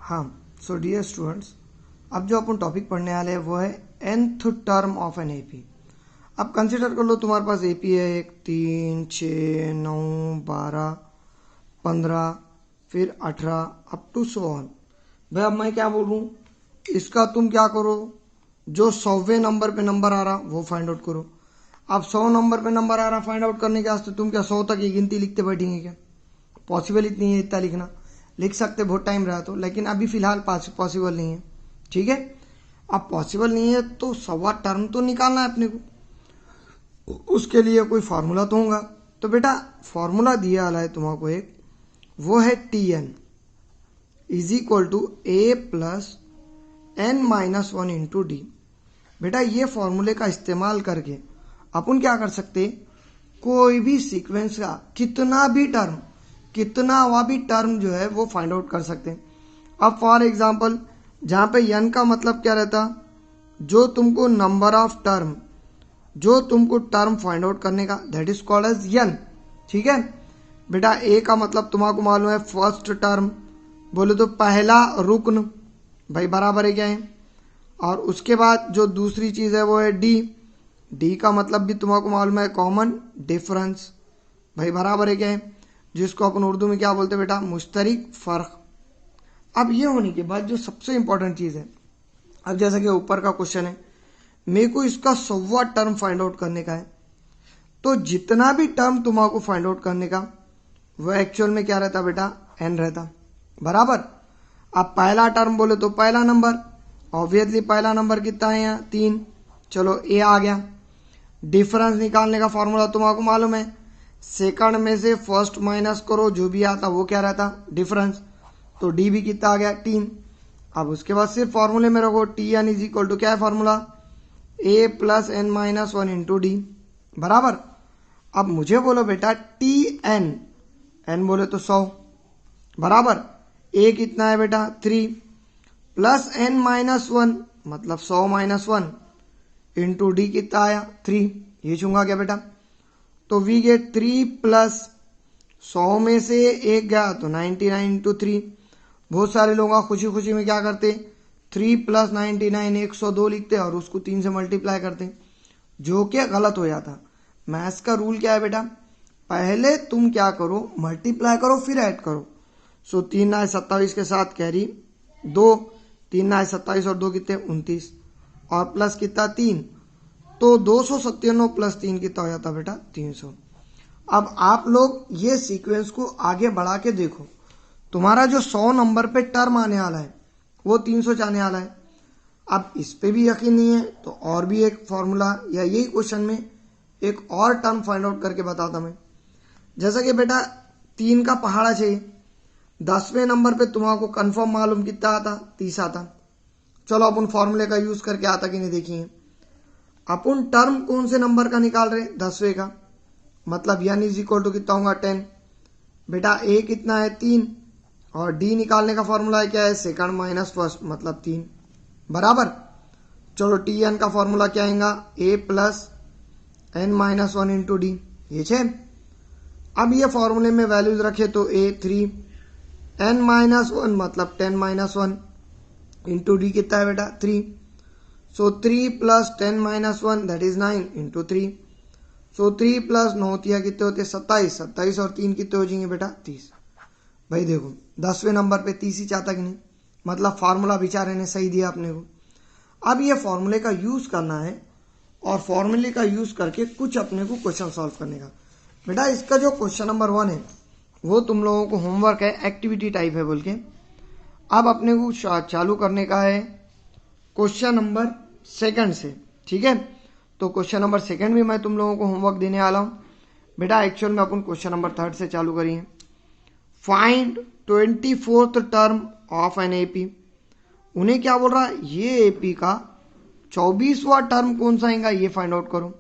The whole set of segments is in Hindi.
हाँ, सो डियर स्टूडेंट्स, अब जो अपन टॉपिक पढ़ने वाले हैं वो है nth term of an AP. अब कंसिडर कर लो तुम्हारे पास एपी है एक 3, 6, 9, 12, 15, फिर 18 अप टू 100। भाई अब मैं क्या बोल रहा हूँ, इसका तुम क्या करो, जो 100वें नंबर पे नंबर आ रहा वो फाइंड आउट करो। अब 100 नंबर पे नंबर आ रहा फाइंड आउट करने के वास्ते तुम क्या 100 तक ये गिनती लिखते बैठेंगे क्या? पॉसिबल इतनी है, इतना लिखना लिख सकते बहुत टाइम रहा तो, लेकिन अभी फिलहाल पॉसिबल नहीं है। ठीक है, अब पॉसिबल नहीं है तो 100वां टर्म तो निकालना है अपने को, उसके लिए कोई फार्मूला तो होगा। तो बेटा फार्मूला दिया वाला है तुम्हारा एक, वो है Tn is equal to a plus N minus 1 into d. बेटा ये फॉर्मूले का इस्तेमाल करके अपन क्या कर सकते, कोई भी सीक्वेंस का कितना भी टर्म जो है वो फाइंड आउट कर सकते हैं। अब फॉर एग्जांपल जहाँ पे n का मतलब क्या रहता, जो तुमको नंबर ऑफ टर्म, जो तुमको टर्म फाइंड आउट करने का, that is called as n। ठीक है बेटा, a का मतलब तुम्हारा मालूम है फर्स्ट टर्म, बोले तो पहला रुकन, भाई बराबर है क्या है। और उसके बाद जो दूसरी चीज है वो है डी का मतलब भी तुम्हारा मालूम है कॉमन डिफरेंस, भाई बराबर है क्या है, जिसको अपन उर्दू में क्या बोलते हैं बेटा, मुश्तरिक फर्क। अब ये होने के बाद जो सबसे इंपॉर्टेंट चीज है, अब जैसा कि ऊपर का क्वेश्चन है, मेरे को इसका 100वां टर्म फाइंड आउट करने का है, तो जितना भी टर्म तुम्हारा फाइंड आउट करने का वो एक्चुअल में क्या रहता बेटा, n रहता, बराबर। अब पहला टर्म बोले तो पहला नंबर, ऑब्वियसली पहला नंबर कितना है यहाँ 3, चलो ए आ गया। डिफरेंस निकालने का फॉर्मूला तुम्हारा मालूम है, सेकंड में से फर्स्ट माइनस करो, जो भी आता वो क्या रहता डिफरेंस, तो डी भी कितना आ गया 3। अब उसके बाद सिर्फ फॉर्मूले में रखो, T N is equal to क्या है formula, A plus N minus 1 into D, बराबर। अब मुझे बोलो बेटा टी एन बोले तो 100, बराबर। ए कितना है बेटा 3 प्लस एन माइनस 1 मतलब 100 माइनस 1 इंटू डी कितना आया 3, ये चूंगा क्या बेटा, तो वी गेट 3 प्लस 100 में से एक गया तो 99 इंटू 3। बहुत सारे लोग खुशी खुशी में क्या करते, 3 प्लस 99 102 लिखते और उसको 3 से मल्टीप्लाई करते, जो कि गलत हो जाता। मैथ्स का रूल क्या है बेटा, पहले तुम क्या करो, मल्टीप्लाई करो फिर ऐड करो। सो 3 9 27 के साथ कैरी 2, 3 9 27 और 2 कितने 29, और प्लस कितना 3, तो 297 प्लस 3 कितना हो जाता बेटा 300। अब आप लोग ये सीक्वेंस को आगे बढ़ा के देखो, तुम्हारा जो 100 नंबर पे टर्म आने वाला है वो 300 जाने वाला है। अब इस पे भी यकीन नहीं है तो और भी एक फॉर्मूला या यही क्वेश्चन में एक और टर्म फाइंड आउट करके बताता मैं। जैसा कि बेटा 3 का पहाड़ा चाहिए, 10वें नंबर पे तुम्हारा कंफर्म मालूम कितना आता 30 आता। चलो अपन फॉर्मूले का यूज करके आता कि नहीं देखिए, अपन टर्म कौन से नंबर का निकाल रहे 10वें का, मतलब n इज इक्वल टू कितना होगा 10। बेटा a कितना है 3 और d निकालने का फॉर्मूला है क्या है सेकंड माइनस फर्स्ट मतलब 3, बराबर। चलो Tn का फॉर्मूला क्या आएगा, a plus N minus 1 into d, ये 6। अब ये फॉर्मूले में वैल्यूज रखे तो a 3, n माइनस 1 मतलब 10 माइनस 1 इंटू डी कितना है बेटा 3। सो 3 plus 10 minus 1 that is 9 into 3। So 3 plus 9 कितने होते 27, 27 और 3 कितने हो जाएंगे बेटा 30। भाई देखो 10वें नंबर पे 30 ही चाहता कि नहीं, मतलब फार्मूला बेचारे ने सही दिया अपने को। अब ये फॉर्मूले का यूज करना है और फॉर्मूले का यूज करके कुछ अपने को क्वेश्चन सॉल्व करने का। बेटा इसका जो क्वेश्चन नंबर 1 है वो तुम लोगों को होमवर्क है, एक्टिविटी टाइप है बोल के। अब अपने को चालू करने का है क्वेश्चन नंबर 2 से, ठीक है। तो क्वेश्चन नंबर 2 भी मैं तुम लोगों को होमवर्क देने वाला हूँ। बेटा एक्चुअल में अपन क्वेश्चन नंबर 3 से चालू करिए। Find 24th term of an AP. उन्हें क्या बोल रहा है, ये एपी का 24वां टर्म कौन सा आएगा ये फाइंड आउट करो।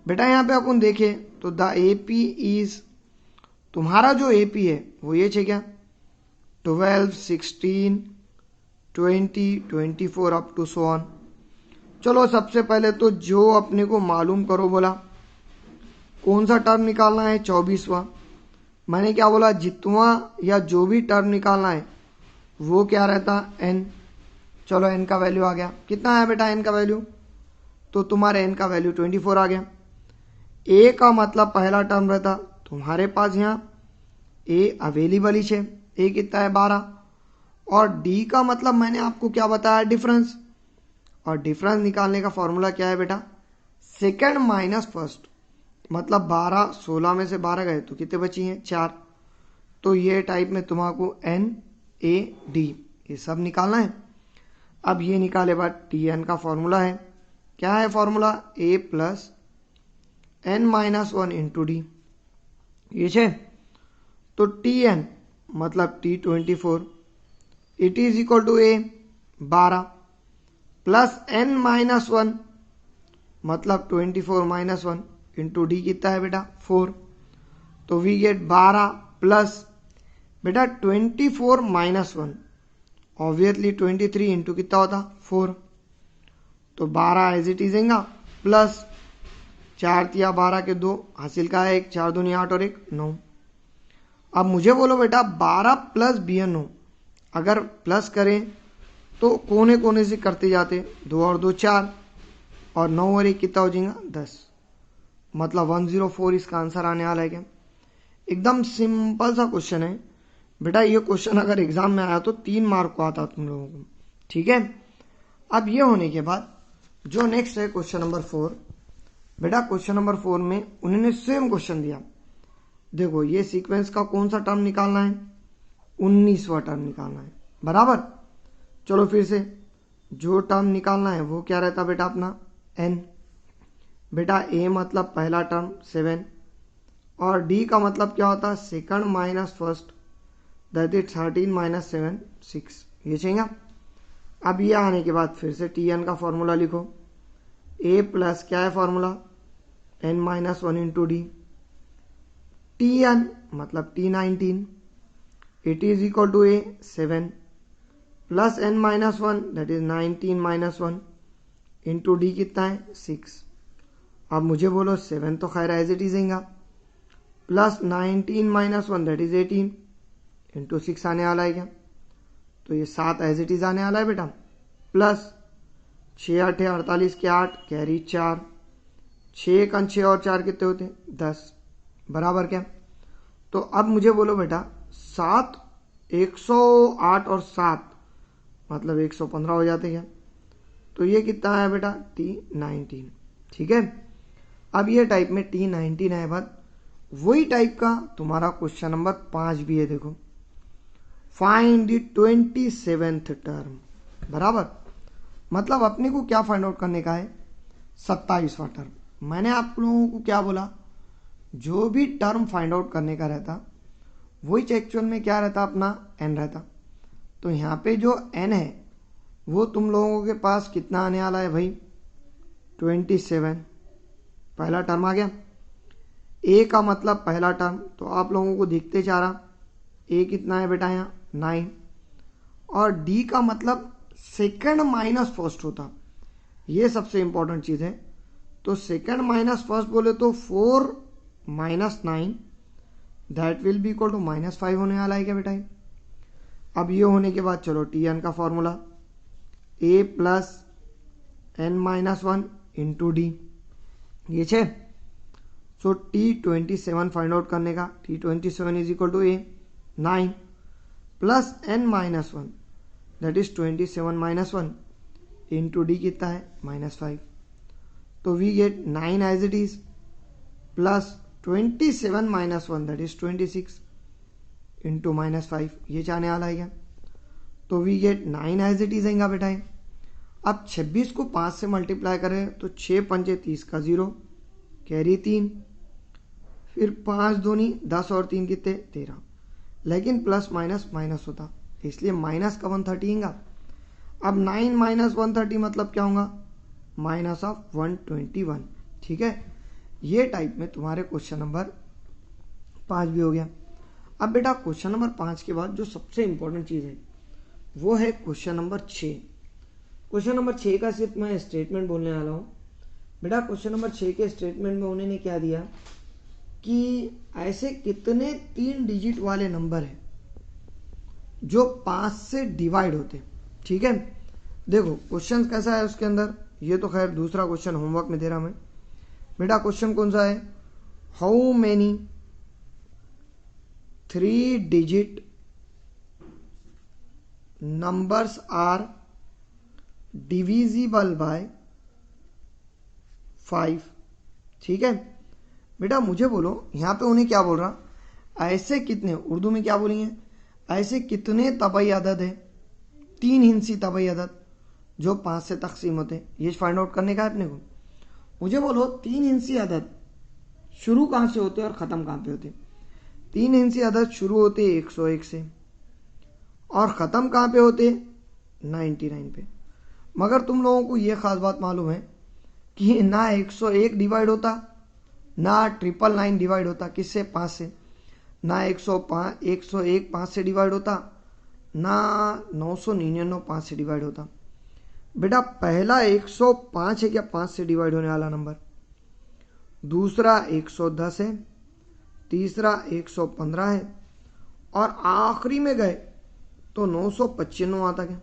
बेटा यहाँ पे अपन देखें तो द एपी इज, तुम्हारा जो एपी है वो ये है क्या 12, 16, 20, 24 अप टू 100। चलो सबसे पहले तो जो अपने को मालूम करो, बोला कौन सा टर्म निकालना है 24वां। मैंने क्या बोला, जितवा या जो भी टर्म निकालना है वो क्या रहता n। चलो n का वैल्यू आ गया, कितना है बेटा n का वैल्यू, तो तुम्हारे n का वैल्यू 24 आ गया। a का मतलब पहला टर्म रहता तुम्हारे पास यहाँ a अवेलेबल ही है, a कितना है 12, और d का मतलब मैंने आपको क्या बताया डिफरेंस, और डिफरेंस निकालने का फॉर्मूला क्या है बेटा, सेकंड माइनस फर्स्ट, मतलब 12 16 में से 12 गए तो कितने बची हैं 4। तो ये टाइप में तुम्हारा n a d ये सब निकालना है। अब ये निकाले बाद tn का फॉर्मूला है, क्या है formula, a plus n minus 1 into d, ये है। तो tn मतलब t24 it is equal to a 12 plus n minus 1 मतलब 24 माइनस 1 इंटू डी कितना है बेटा 4। तो वी गेट 12 प्लस बेटा 24 माइनस 1 ऑब्वियसली 23 इंटू कितना होता 4। तो 12 एज इट इज आएगा प्लस 4 तिया 12 के 2 हासिल का है 1, 4 दूनी 8 और 1 9। अब मुझे बोलो बेटा 12 प्लस bn 9, अगर प्लस करें तो कोने कोने से करते जाते, 2 और 2 4 और 9 और 1 कितना हो जाएगा 10, मतलब 104 इसका आंसर आने वाला है। क्या एकदम सिंपल सा क्वेश्चन है बेटा, ये क्वेश्चन अगर एग्जाम में आया तो 3 मार्क को आता तुम लोगों को, ठीक है। अब ये होने के बाद जो नेक्स्ट है क्वेश्चन नंबर 4, बेटा क्वेश्चन नंबर 4 में उन्होंने सेम क्वेश्चन दिया। देखो ये सीक्वेंस का कौन सा टर्म निकालना है, 19वां टर्म निकालना है, बराबर। चलो फिर से जो टर्म निकालना है वो क्या रहता बेटा अपना n, बेटा a मतलब पहला टर्म 7 और d का मतलब क्या होता है second minus first, that is 13 minus 7 6, ये चाहिए। अब ये आने के बाद फिर से tn का फॉर्मूला लिखो, a प्लस क्या है formula n minus 1 into d, tn मतलब t19 it is equal to a 7 plus n minus 1 that is 19 minus 1 into d कितना है 6। अब मुझे बोलो 7 तो खैर एज इट इज आएगा plus 19 minus 1 that is 18 into 6 आने वाला है क्या, तो ये 7 एज इट इज आने वाला है बेटा, प्लस 6 8 48 के 8 कैरी 4, 6 का 6 और 4 कितने होते 10, बराबर क्या। तो अब मुझे बोलो बेटा 7 108 और 7 मतलब 115 हो जाते क्या, तो ये कितना है बेटा t19, ठीक है। अब ये टाइप में t19 है, बाद वही टाइप का तुम्हारा क्वेश्चन नंबर 5 भी है। देखो फाइंड द 27th टर्म, बराबर, मतलब अपने को क्या फाइंड आउट करने का है 27वां टर्म। मैंने आप लोगों को क्या बोला, जो भी टर्म फाइंड आउट करने का रहता वही एक्चुअल में क्या रहता अपना n रहता। तो यहाँ पे जो n है वो तुम लोगों के पास कितना आने वाला है भाई 27, पहला टर्म आ गया। a का मतलब पहला टर्म, तो आप लोगों को दिखते जा रहा a कितना है बेटा यहाँ 9, और d का मतलब सेकंड माइनस फर्स्ट होता, ये सबसे इंपॉर्टेंट चीज है। तो सेकंड माइनस फर्स्ट बोले तो 4 minus 9 that will be equal to -5 होने वाला है क्या बेटा। अब ये होने के बाद चलो tn का formula a plus n minus 1 into d, ये छे। सो t27 फाइंड आउट करने का, t27 is equal to a 9 plus n minus 1 that is 27 minus 1 into d कितना है -5। तो we get 9 as it is plus 27 minus 1 that is 26 into -5, ये चाहने वाला है क्या। तो we get 9 as it is आएगा बेटा। अब 26 को 5 से मल्टीप्लाई करें तो 6 पंजे 30 का 0 कैरी 3, फिर 5 दूनी 10 और 3 कितने 13, लेकिन प्लस माइनस माइनस होता इसलिए माइनस का 130 आएगा। अब 9 माइनस 130 मतलब क्या होगा माइनस ऑफ 121, ठीक है। ये टाइप में तुम्हारे क्वेश्चन नंबर 5 भी हो गया। अब बेटा क्वेश्चन नंबर 5 के बाद जो सबसे इंपॉर्टेंट चीज है वो है क्वेश्चन नंबर 6। क्वेश्चन नंबर 6 का सिर्फ मैं स्टेटमेंट बोलने वाला हूँ बेटा। क्वेश्चन नंबर 6 के स्टेटमेंट में उन्होंने क्या दिया कि ऐसे कितने 3 डिजिट वाले नंबर है जो 5 से डिवाइड होते। ठीक है, देखो क्वेश्चन कैसा है उसके अंदर, ये तो खैर दूसरा क्वेश्चन होमवर्क में दे रहा मैं। बेटा क्वेश्चन कौन सा है, how many 3 digit numbers are divisible by 5। ठीक है बेटा, मुझे बोलो यहाँ पे उन्हें क्या बोल रहा, ऐसे कितने, उर्दू में क्या बोलेंगे, ऐसे कितने तबई अदद है, 3 हिंसी तबई अदद जो 5 से तकसीम होते हैं, ये फाइंड आउट करने का है अपने को। मुझे बोलो 3 हिंसी अदद शुरू कहाँ से होते हैं और ख़त्म कहाँ पे होते हैं। 3 हिंसी अदद शुरू होते 101 से और ख़त्म कहाँ पे होते 99 पे। मगर तुम लोगों को ये ख़ास बात मालूम है कि ना 101 डिवाइड होता, ना 999 डिवाइड होता, किससे, 5 से, ना 101 5 से डिवाइड होता, ना 999 5 से डिवाइड होता। बेटा पहला 105 है क्या 5 से डिवाइड होने वाला नंबर, दूसरा 110 है, तीसरा 115 है और आखिरी में गए तो 995 आता क्या।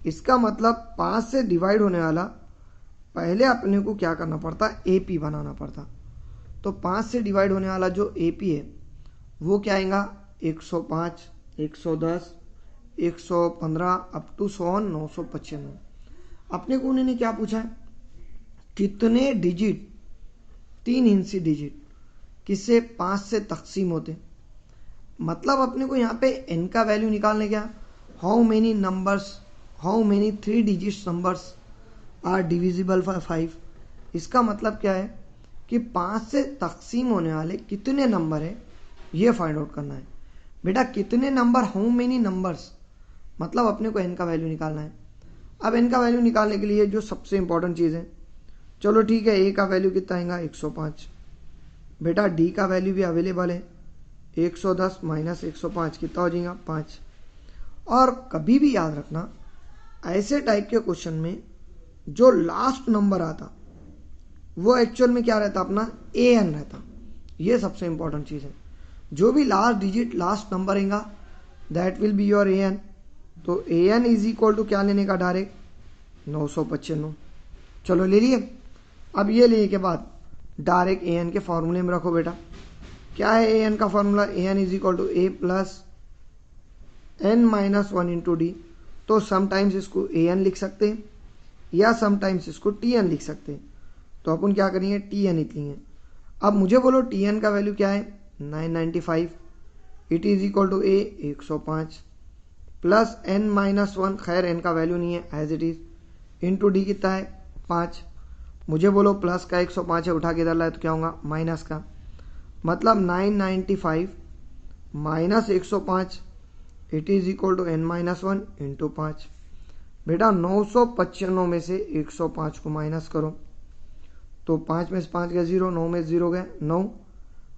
इसका मतलब 5 से डिवाइड होने वाला पहले अपने को क्या करना पड़ता, एपी बनाना पड़ता। तो 5 से डिवाइड होने वाला जो एपी है वो क्या आएगा, 105, 110, 115 अप टू 995। अपने को उन्होंने क्या पूछा है, कितने डिजिट, 3 हिंसी डिजिट किससे 5 से तकसीम होते। मतलब अपने को यहाँ पे n का वैल्यू निकालने क्या, how many numbers, how many 3 digit numbers are divisible by 5। इसका मतलब क्या है कि 5 से तकसीम होने वाले कितने नंबर है ये फाइंड आउट करना है। बेटा कितने नंबर, हाउ मेनी नंबर्स, मतलब अपने को n का वैल्यू निकालना है। अब n का वैल्यू निकालने के लिए जो सबसे इंपॉर्टेंट चीज़ है, चलो ठीक है, a का वैल्यू कितना आएगा 105। बेटा d का वैल्यू भी अवेलेबल है, 110 माइनस 105 कितना हो जाएगा 5। और कभी भी याद रखना ऐसे टाइप के क्वेश्चन में जो लास्ट नंबर आता वो एक्चुअल में क्या रहता, अपना an रहता। ये सबसे इंपॉर्टेंट चीज़ है, जो भी लास्ट डिजिट लास्ट नंबर रहेगा that will be your an। तो an इज इक्वल टू क्या लेने का, डायरेक्ट 995। चलो ले लिए। अब ये लेने के बाद डायरेक्ट an के फॉर्मूले में रखो। बेटा क्या है an का formula, an is equal to a plus n minus 1 into d. तो समटाइम्स इसको an लिख सकते हैं या समटाइम्स इसको tn लिख सकते हैं। तो अपन क्या करेंगे, tn लिखेंगे। अब मुझे बोलो tn का वैल्यू क्या है 995, it is equal to a 105 plus n minus 1, खैर n का वैल्यू नहीं है as it is, into d कितना है 5। मुझे बोलो प्लस का 105 है, उठा के इधर लाए तो क्या होगा माइनस का, मतलब 995 minus 105 it is equal to n minus 1 into 5। बेटा 995 में से 105 को माइनस करो तो 5 में से 5 गया 0, 9 में 0 गया 9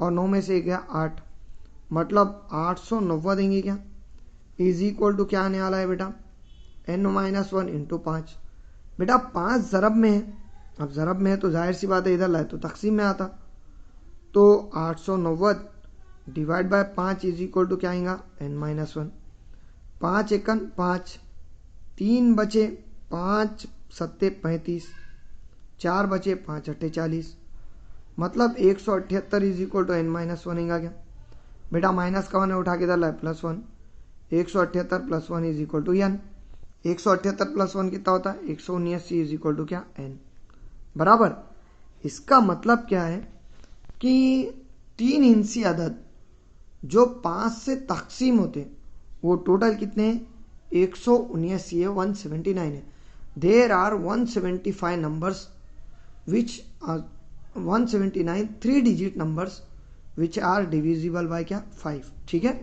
और 9 में से 1 गया 8, मतलब 890 देंगे क्या, इज इक्वल टू क्या आने वाला है बेटा n माइनस 1 इंटू 5। बेटा 5 ज़रब में है, अब ज़रब में है तो जाहिर सी बात है इधर लाए तो तकसीम में आता। तो 890 divide by 5 is equal to क्या आएगा n माइनस 1। 5 एकन 5, 3 बचे, 5 सत्ते 35, 4 बचे, 5 अट्ठे 40, मतलब 178 is equal to n minus 1 आएगा क्या। बेटा माइनस का 1 है, उठा के इधर लाए plus 1, 178 plus 1 is equal to n। 178 plus 1 कितना होता है 179 इज इक्वल टू क्या n बराबर। इसका मतलब क्या है कि 3 हिंसी अदद जो 5 से तकसीम होते वो टोटल कितने हैं 179 है, 179 है। There are 175 numbers which 179 3 digit numbers which are divisible by क्या 5। ठीक है।